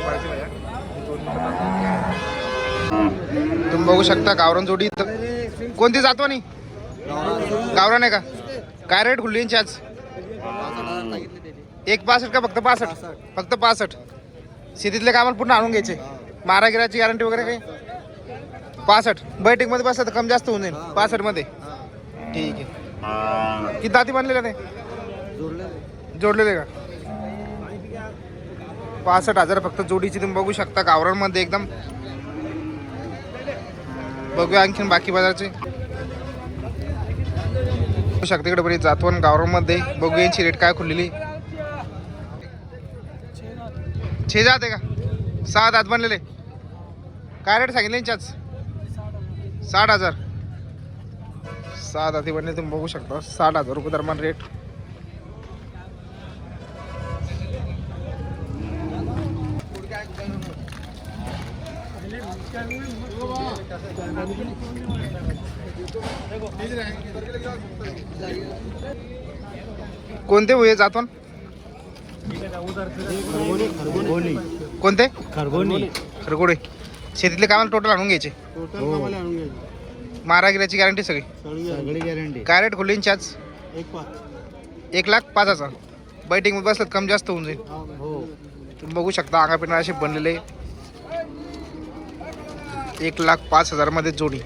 जोडी पाहिजे भैया. तुम्ही बघू शकता गावरान जोडी. कोणती जातवानी? गावरान आहे का? काय रेट खुलली यांची आज? 1.65 का फक्त 65? फक्त 65. शेतीतले कामाला पूर्ण आणून घ्यायचे. मारा गिराची गॅरंटी वगैरे काही? 65. बैठक मध्ये बसलं तर कम जास्त होऊन जाईल 65 मध्ये. ठीक आहे. किती दाती बनलेले ते? जोडलेले का? 65,000 फक्त जोडीची. तुम्ही बघू शकता गावरान मध्ये एकदम. बघूया आणखीन बाकी बाजारचे. बघू शकता इकडे बरी जातवन गावरान मध्ये. बघूया यांची रेट काय खुललेली. 6 जात आहे का? 6 दात बनलेले. काय रेट सांगितले यांच्याच? 60,000. 6 दाती बनले. तुम्ही बघू शकता 60,000 रुपये दरम्यान रेट. कोणते हुए जातवन? कोणते? खरगोडे. शेतीतले कामाला टोटल आणून घ्यायचे. मारा गिराची गॅरंटी सगळी गॅरंटी. काय रेट खुलली आज? 1,05,000. बैटिंग मध्ये बसलं कम जास्त होऊन जाईल. तुम्ही बघू शकता अंगा पिना असे बनलेले. 1,05,000 मध्ये जोडी.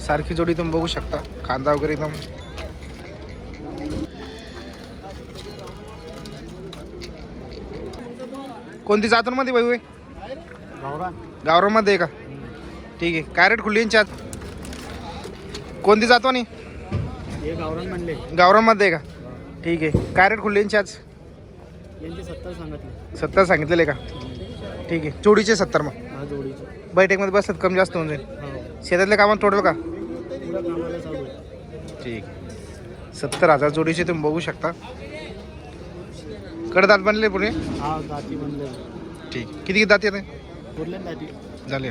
सारखी जोडी तुम्ही बघू शकता. कांदा वगैरे एकदम. कोणती जातून मध्ये भाई? गावरान मध्ये आहे का? ठीक आहे. काय रेट खुलली यांची आज? कोणती जातवानी? गावरान मध्ये आहे का? ठीक आहे. काय रेट खुलली यांची आज? 70 सांगितलेले का? ठीक आहे. जोडीचे 70 मग. बैठक मध्ये बसतात कमी जास्त होऊन जाईल. शेतातल्या कामात टोटल का? ठीक. 70,000 जोडीचे तुम्ही बघू शकता. कडदात बनले पुढे. ठीक. किती दात येते? झाले.